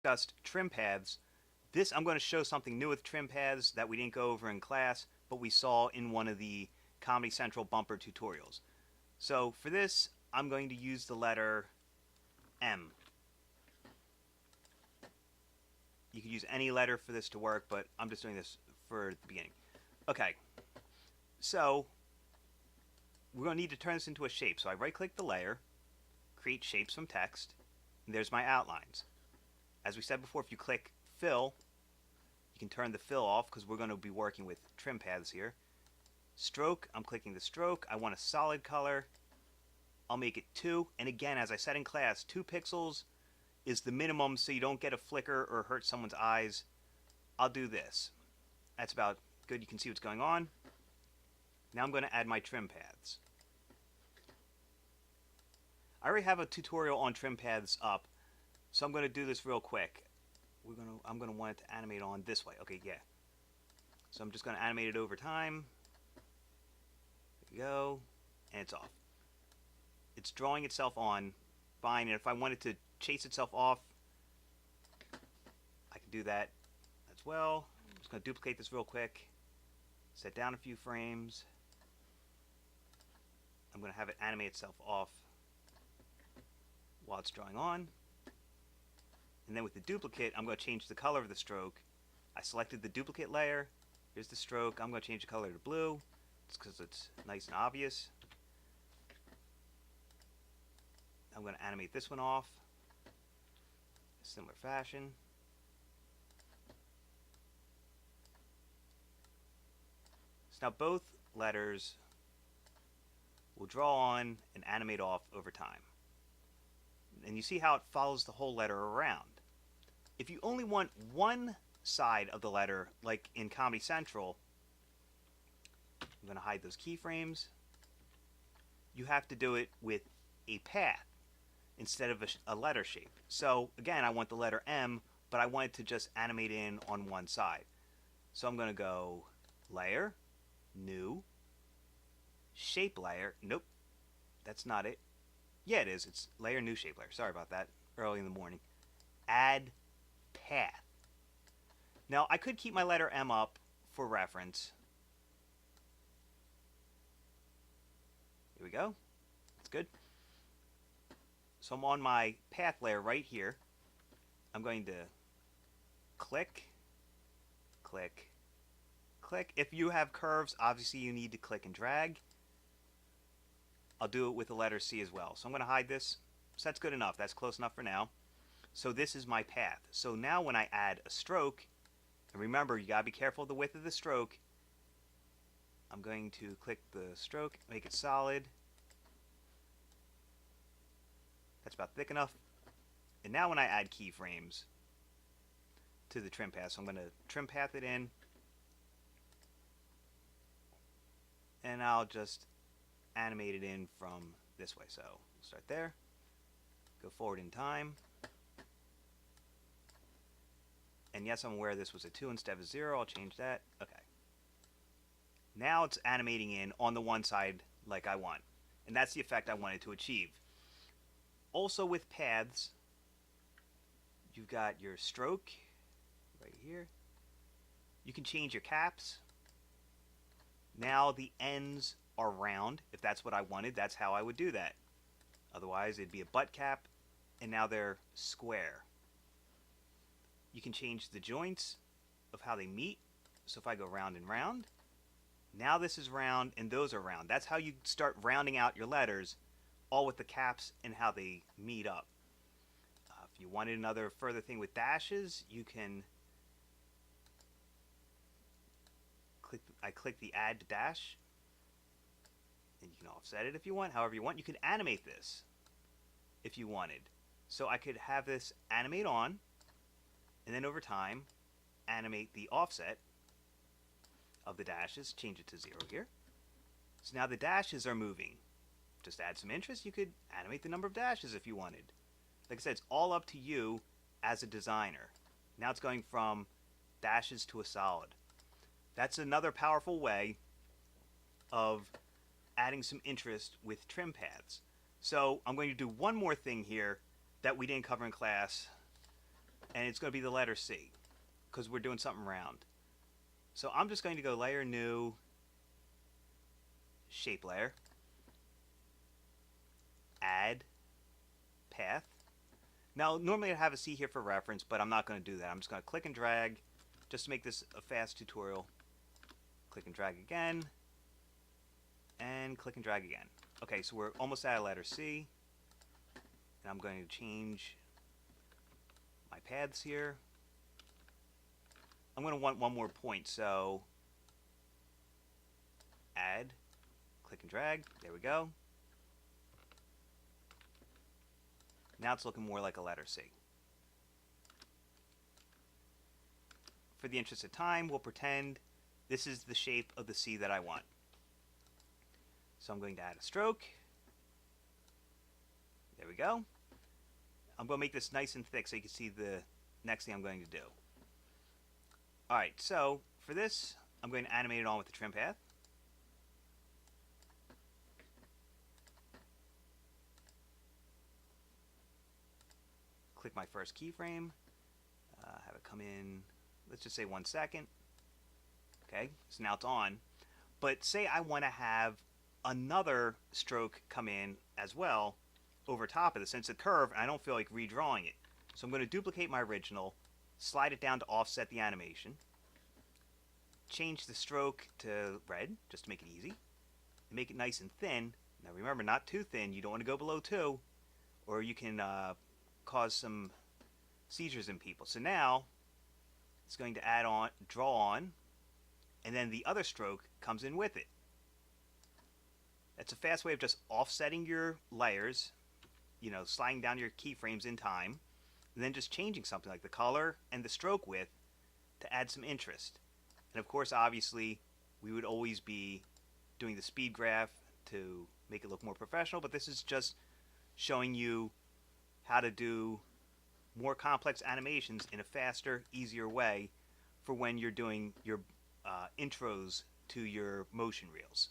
discussed trim paths. This, I'm going to show something new with trim paths that we didn't go over in class, but we saw in one of the Comedy Central bumper tutorials. So for this, I'm going to use the letter M. You could use any letter for this to work, but I'm just doing this for the beginning. Okay, so we're going to need to turn this into a shape. So I right-click the layer, create shapes from text, and there's my outlines. As we said before, if you click fill, you can turn the fill off because we're going to be working with trim paths here. Stroke, I'm clicking the stroke. I want a solid color. I'll make it 2. And again, as I said in class, 2 pixels is the minimum so you don't get a flicker or hurt someone's eyes. I'll do this. That's about good. You can see what's going on. Now I'm going to add my trim paths. I already have a tutorial on trim paths up, so I'm going to do this real quick. I'm going to want it to animate on this way. Okay, yeah. So I'm just going to animate it over time. There we go. And it's off. It's drawing itself on fine, and if I wanted to chase itself off, I can do that as well. I'm just going to duplicate this real quick. Set down a few frames. I'm going to have it animate itself off while it's drawing on. And then with the duplicate, I'm going to change the color of the stroke. I selected the duplicate layer. Here's the stroke. I'm going to change the color to blue. It's because it's nice and obvious. I'm going to animate this one off. A similar fashion. So now both letters will draw on and animate off over time. And you see how it follows the whole letter around. If you only want one side of the letter, like in Comedy Central, I'm going to hide those keyframes. You have to do it with a path instead of a letter shape. So again, I want the letter M, but I want it to just animate in on one side. So I'm going to go Layer, New, Shape Layer. Nope, that's not it. Yeah, it is. It's Layer, New, Shape Layer. Sorry about that. Early in the morning. Add Path. Now, I could keep my letter M up for reference. Here we go. That's good. So I'm on my path layer right here. I'm going to click, click, click. If you have curves, obviously you need to click and drag. I'll do it with the letter C as well. So I'm going to hide this. So that's good enough. That's close enough for now. So this is my path. So now when I add a stroke, and remember, you got to be careful of the width of the stroke. I'm going to click the stroke, make it solid. That's about thick enough. And now when I add keyframes to the trim path, so I'm going to trim path it in. And I'll just animate it in from this way. So we'll start there. Go forward in time. And yes, I'm aware this was a 2 instead of a 0. I'll change that. Okay. Now it's animating in on the one side like I want. And that's the effect I wanted to achieve. Also with paths, you've got your stroke right here. You can change your caps. Now the ends are round. If that's what I wanted, that's how I would do that. Otherwise, it'd be a butt cap, and now they're square. You can change the joints of how they meet. So if I go round and round, now this is round and those are round. That's how you start rounding out your letters, all with the caps and how they meet up. If you wanted another further thing with dashes, you can click the add dash, and you can offset it if you want, however you want. You can animate this if you wanted. So I could have this animate on, and then over time, animate the offset of the dashes, change it to 0 here. So now the dashes are moving. Just add some interest, you could animate the number of dashes if you wanted. Like I said, it's all up to you as a designer. Now it's going from dashes to a solid. That's another powerful way of adding some interest with trim paths. So I'm going to do one more thing here that we didn't cover in class. and it's going to be the letter C because we're doing something round. So I'm just going to go layer, new, shape layer, add, path. Now normally I have a C here for reference, but I'm not going to do that. I'm just going to click and drag just to make this a fast tutorial. Click and drag again, and click and drag again. Okay, so we're almost at a letter C, and I'm going to change my paths here. I'm going to want one more point, so add, click and drag, there we go. Now it's looking more like a letter C. For the interest of time, we'll pretend this is the shape of the C that I want. So I'm going to add a stroke. There we go. I'm going to make this nice and thick so you can see the next thing I'm going to do. Alright, so for this, I'm going to animate it on with the trim path. Click my first keyframe. Have it come in, let's just say 1 second. Okay, so now it's on. But say I want to have another stroke come in as well over top of this. Since it's a curve, I don't feel like redrawing it. So I'm going to duplicate my original, slide it down to offset the animation, change the stroke to red just to make it easy, and make it nice and thin. Now remember, not too thin. You don't want to go below 2, or you can cause some seizures in people. So now it's going to add on, draw on, and then the other stroke comes in with it. That's a fast way of just offsetting your layers, you know, sliding down your keyframes in time, and then just changing something like the color and the stroke width to add some interest. And of course, obviously, we would always be doing the speed graph to make it look more professional, but this is just showing you how to do more complex animations in a faster, easier way for when you're doing your intros to your motion reels.